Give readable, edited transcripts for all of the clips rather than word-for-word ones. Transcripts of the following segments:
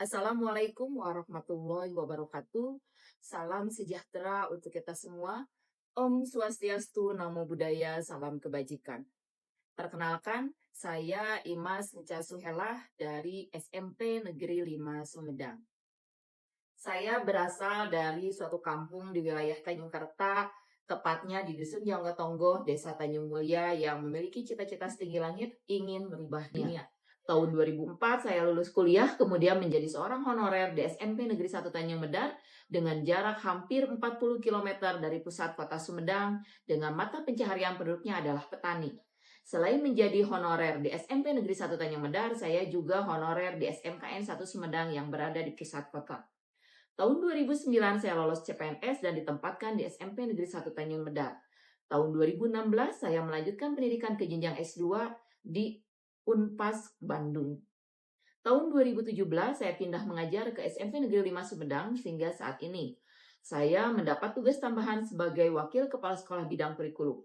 Assalamualaikum warahmatullahi wabarakatuh. Salam sejahtera untuk kita semua. Om Swastiastu, Namo Buddhaya, salam kebajikan. Perkenalkan, saya Imas Nica Suhelah dari SMP Negeri 5 Sumedang. Saya berasal dari suatu kampung di wilayah Tanjung Karta, tepatnya di Dusun Janggatonggo, Desa Tanjung Mulia yang memiliki cita-cita setinggi langit ingin merubah dunia. Tahun 2004 saya lulus kuliah, kemudian menjadi seorang honorer di SMP Negeri 1 Tanjung Medan dengan jarak hampir 40 km dari pusat kota Sumedang dengan mata pencaharian penduduknya adalah petani. Selain menjadi honorer di SMP Negeri 1 Tanjung Medan, saya juga honorer di SMKN 1 Sumedang yang berada di pusat kota. Tahun 2009 saya lolos CPNS dan ditempatkan di SMP Negeri 1 Tanjung Medan. Tahun 2016 saya melanjutkan pendidikan ke jenjang S2 di Unpas Bandung. Tahun 2017 saya pindah mengajar ke SMP Negeri 5 Sumedang sehingga saat ini saya mendapat tugas tambahan sebagai Wakil Kepala Sekolah Bidang Kurikulum.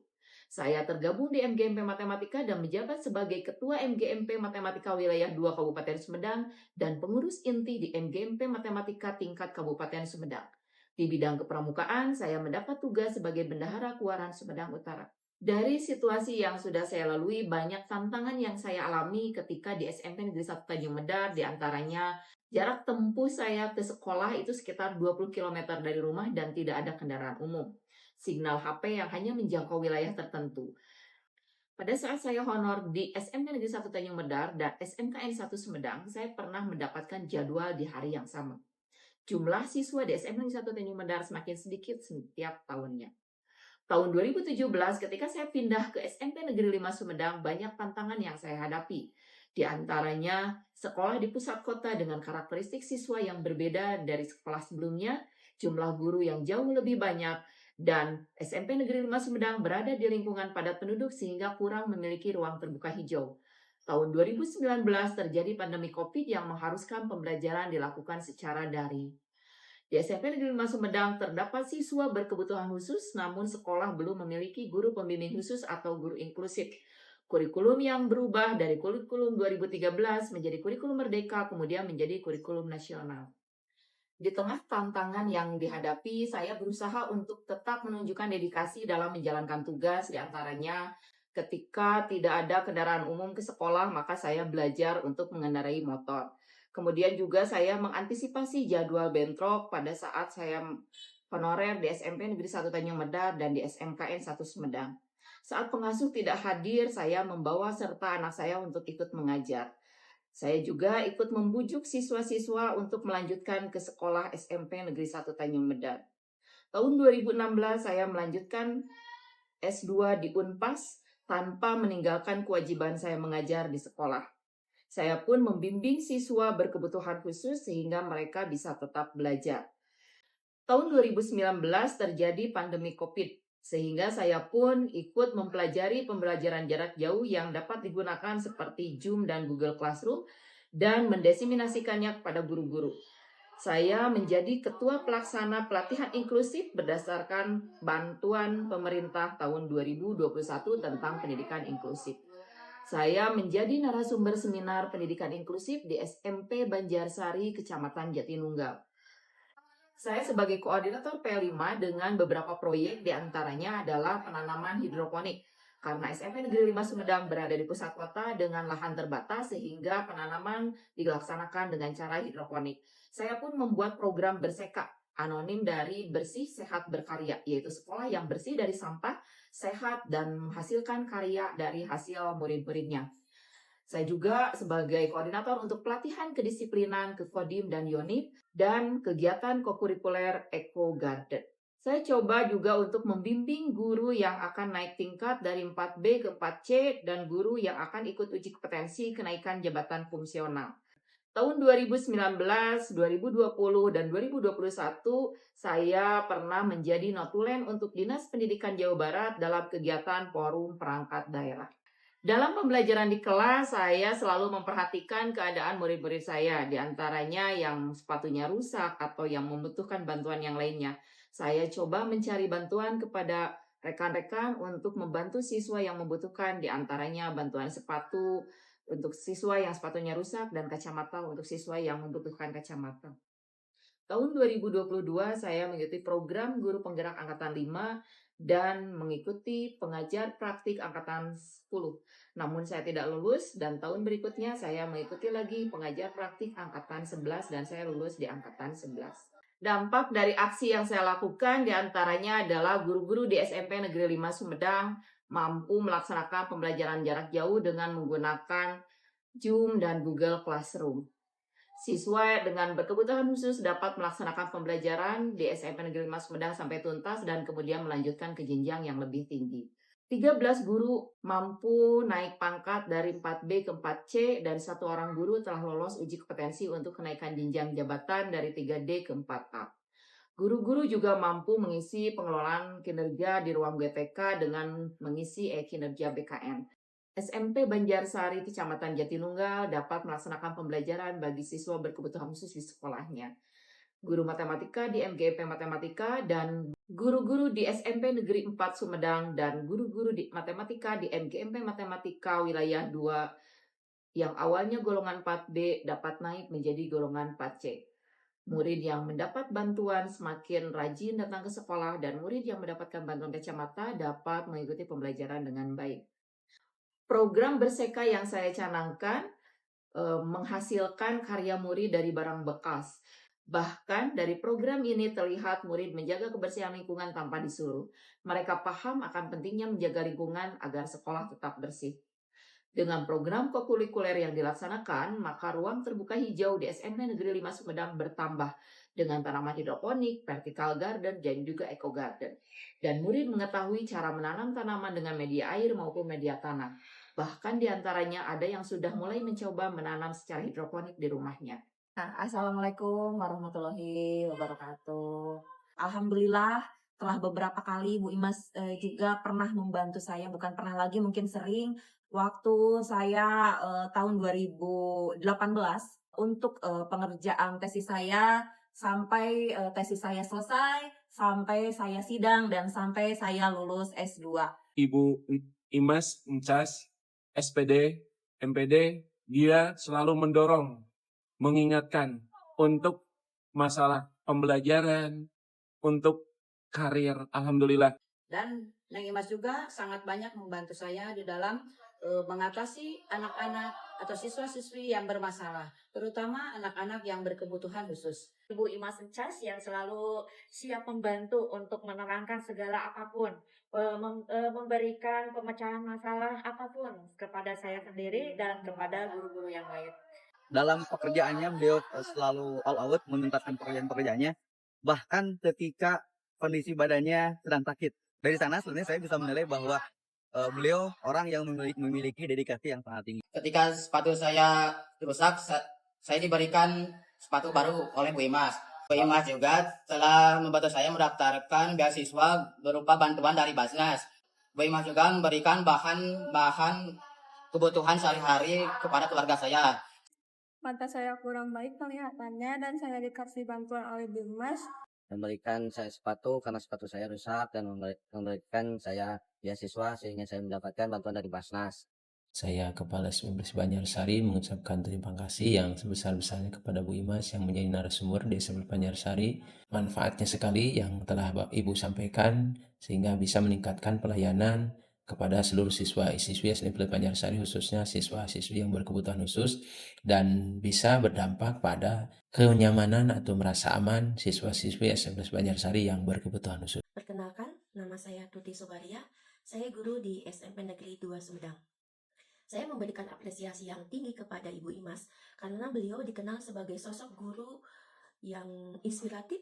Saya tergabung di MGMP Matematika dan menjabat sebagai Ketua MGMP Matematika Wilayah 2 Kabupaten Sumedang dan pengurus inti di MGMP Matematika tingkat Kabupaten Sumedang. Di bidang kepramukaan, saya mendapat tugas sebagai Bendahara Kuaran Sumedang Utara. Dari situasi yang sudah saya lalui, banyak tantangan yang saya alami ketika di SMP Negeri 1 Tanjung Medar, di antaranya jarak tempuh saya ke sekolah itu sekitar 20 km dari rumah dan tidak ada kendaraan umum. Signal HP yang hanya menjangkau wilayah tertentu. Pada saat saya honor di SMP Negeri 1 Tanjung Medar dan SMKN 1 Sumedang, saya pernah mendapatkan jadwal di hari yang sama. Jumlah siswa di SMP Negeri 1 Tanjung Medar semakin sedikit setiap tahunnya. Tahun 2017 ketika saya pindah ke SMP Negeri 5 Sumedang, banyak tantangan yang saya hadapi. Di antaranya sekolah di pusat kota dengan karakteristik siswa yang berbeda dari sekolah sebelumnya, jumlah guru yang jauh lebih banyak, dan SMP Negeri 5 Sumedang berada di lingkungan padat penduduk sehingga kurang memiliki ruang terbuka hijau. Tahun 2019 terjadi pandemi COVID yang mengharuskan pembelajaran dilakukan secara daring. Di SMP Negeri 5 Sumedang terdapat siswa berkebutuhan khusus, namun sekolah belum memiliki guru pembimbing khusus atau guru inklusif. Kurikulum yang berubah dari kurikulum 2013 menjadi kurikulum merdeka, kemudian menjadi kurikulum nasional. Di tengah tantangan yang dihadapi, saya berusaha untuk tetap menunjukkan dedikasi dalam menjalankan tugas, di antaranya ketika tidak ada kendaraan umum ke sekolah, maka saya belajar untuk mengendarai motor. Kemudian juga saya mengantisipasi jadwal bentrok pada saat saya honorer di SMP Negeri 1 Tanjung Medar dan di SMKN 1 Sumedang. Saat pengasuh tidak hadir, saya membawa serta anak saya untuk ikut mengajar. Saya juga ikut membujuk siswa-siswa untuk melanjutkan ke sekolah SMP Negeri 1 Tanjung Medar. Tahun 2016 saya melanjutkan S2 di Unpas tanpa meninggalkan kewajiban saya mengajar di sekolah. Saya pun membimbing siswa berkebutuhan khusus sehingga mereka bisa tetap belajar. Tahun 2019 terjadi pandemi COVID, sehingga saya pun ikut mempelajari pembelajaran jarak jauh yang dapat digunakan seperti Zoom dan Google Classroom dan mendiseminasikannya kepada guru-guru. Saya menjadi ketua pelaksana pelatihan inklusif berdasarkan bantuan pemerintah tahun 2021 tentang pendidikan inklusif. Saya menjadi narasumber seminar pendidikan inklusif di SMP Banjarsari, Kecamatan Jatinunggal. Saya sebagai koordinator P5 dengan beberapa proyek diantaranya adalah penanaman hidroponik. Karena SMP Negeri 5 Sumedang berada di pusat kota dengan lahan terbatas sehingga penanaman dilaksanakan dengan cara hidroponik. Saya pun membuat program Berseka, anonim dari Bersih Sehat Berkarya, yaitu sekolah yang bersih dari sampah, sehat, dan menghasilkan karya dari hasil murid-muridnya. Saya juga sebagai koordinator untuk pelatihan kedisiplinan ke Kodim dan Yonif dan kegiatan kokurikuler Eco Garden. Saya coba juga untuk membimbing guru yang akan naik tingkat dari 4B ke 4C dan guru yang akan ikut uji kompetensi kenaikan jabatan fungsional. Tahun 2019, 2020, dan 2021, saya pernah menjadi notulen untuk Dinas Pendidikan Jawa Barat dalam kegiatan Forum Perangkat Daerah. Dalam pembelajaran di kelas, saya selalu memperhatikan keadaan murid-murid saya, di antaranya yang sepatunya rusak atau yang membutuhkan bantuan yang lainnya. Saya coba mencari bantuan kepada rekan-rekan untuk membantu siswa yang membutuhkan, di antaranya bantuan sepatu, untuk siswa yang sepatunya rusak dan kacamata untuk siswa yang membutuhkan kacamata. Tahun 2022 saya mengikuti program guru penggerak angkatan 5 dan mengikuti pengajar praktik angkatan 10. Namun saya tidak lulus dan tahun berikutnya saya mengikuti lagi pengajar praktik angkatan 11 dan saya lulus di angkatan 11. Dampak dari aksi yang saya lakukan diantaranya adalah guru-guru di SMP Negeri 5 Sumedang mampu melaksanakan pembelajaran jarak jauh dengan menggunakan Zoom dan Google Classroom. Siswa dengan berkebutuhan khusus dapat melaksanakan pembelajaran di SMP Negeri 5 Sumedang sampai tuntas dan kemudian melanjutkan ke jenjang yang lebih tinggi. 13 guru mampu naik pangkat dari 4B ke 4C dan satu orang guru telah lolos uji kompetensi untuk kenaikan jenjang jabatan dari 3D ke 4A. Guru-guru juga mampu mengisi pengelolaan kinerja di ruang BPK dengan mengisi e-kinerja BKN. SMP Banjarsari Kecamatan Jatinunggal dapat melaksanakan pembelajaran bagi siswa berkebutuhan khusus di sekolahnya. Guru matematika di MGP Matematika dan guru-guru di SMP Negeri 4 Sumedang dan guru-guru di matematika di MGMP Matematika Wilayah 2 yang awalnya golongan 4B dapat naik menjadi golongan 4C. Murid yang mendapat bantuan semakin rajin datang ke sekolah dan murid yang mendapatkan bantuan kacamata dapat mengikuti pembelajaran dengan baik. Program Berseka yang saya canangkan menghasilkan karya murid dari barang bekas. Bahkan dari program ini terlihat murid menjaga kebersihan lingkungan tanpa disuruh. Mereka paham akan pentingnya menjaga lingkungan agar sekolah tetap bersih. Dengan program kokurikuler yang dilaksanakan, maka ruang terbuka hijau di SMP Negeri 5 Sumedang bertambah dengan tanaman hidroponik, vertical garden, dan juga eco garden. Dan murid mengetahui cara menanam tanaman dengan media air maupun media tanah. Bahkan diantaranya ada yang sudah mulai mencoba menanam secara hidroponik di rumahnya. Assalamualaikum warahmatullahi wabarakatuh. Alhamdulillah telah beberapa kali Bu Imas juga pernah membantu saya, bukan pernah lagi mungkin sering. Waktu saya tahun 2018 untuk pengerjaan tesis saya sampai tesis saya selesai, sampai saya sidang dan sampai saya lulus S2. Ibu Imas, Encas, SPD, MPD, dia selalu mendorong, mengingatkan untuk masalah pembelajaran, untuk karir, alhamdulillah. Dan Neng Imas juga sangat banyak membantu saya di dalam mengatasi anak-anak atau siswa-siswi yang bermasalah, terutama anak-anak yang berkebutuhan khusus. Ibu Imas Encas yang selalu siap membantu untuk menerangkan segala apapun, memberikan pemecahan masalah apapun kepada saya sendiri dan kepada guru-guru yang lain. Dalam pekerjaannya beliau selalu all out menuntaskan pekerjaannya, bahkan ketika kondisi badannya sedang sakit. Dari sana sebenarnya saya bisa menilai bahwa beliau orang yang memiliki dedikasi yang sangat tinggi. Ketika sepatu saya rusak, saya diberikan sepatu baru oleh Bu Imas. Bu Imas juga telah membantu saya mendaftarkan beasiswa berupa bantuan dari Basnas. Bu Imas juga memberikan bahan kebutuhan sehari-hari kepada keluarga saya. Mata saya kurang baik kelihatannya dan saya dikasih bantuan oleh Bu Imas. Memberikan saya sepatu karena sepatu saya rusak dan memberikan saya beasiswa sehingga saya mendapatkan bantuan dari Basnas. Saya Kepala SMB Banjarsari mengucapkan terima kasih yang sebesar-besarnya kepada Bu Imas yang menjadi narasumber di SMB Banjarsari. Manfaatnya sekali yang telah Ibu sampaikan sehingga bisa meningkatkan pelayanan kepada seluruh siswa-siswi SMP Banjarsari, khususnya siswa-siswi yang berkebutuhan khusus, dan bisa berdampak pada kenyamanan atau merasa aman siswa-siswi SMP Banjarsari yang berkebutuhan khusus. Perkenalkan, nama saya Tuti Sobaria, saya guru di SMP Negeri 2 Sumedang. Saya memberikan apresiasi yang tinggi kepada Ibu Imas karena beliau dikenal sebagai sosok guru yang inspiratif,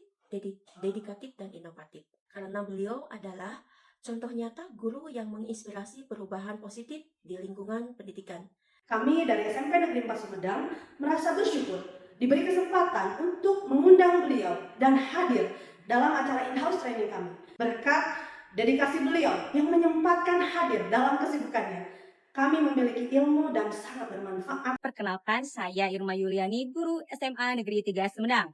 dedikatif, dan inovatif. Karena beliau adalah contoh nyata guru yang menginspirasi perubahan positif di lingkungan pendidikan. Kami dari SMP Negeri 4 Sumedang merasa bersyukur diberi kesempatan untuk mengundang beliau dan hadir dalam acara in-house training kami. Berkat dedikasi beliau yang menyempatkan hadir dalam kesibukannya, kami memiliki ilmu dan sangat bermanfaat. Perkenalkan, saya Irma Yuliani, guru SMA Negeri 3 Sumedang.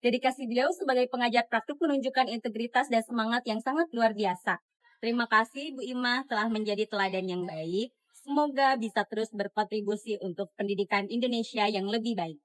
Dedikasi beliau sebagai pengajar praktik menunjukkan integritas dan semangat yang sangat luar biasa. Terima kasih Bu Ima telah menjadi teladan yang baik. Semoga bisa terus berkontribusi untuk pendidikan Indonesia yang lebih baik.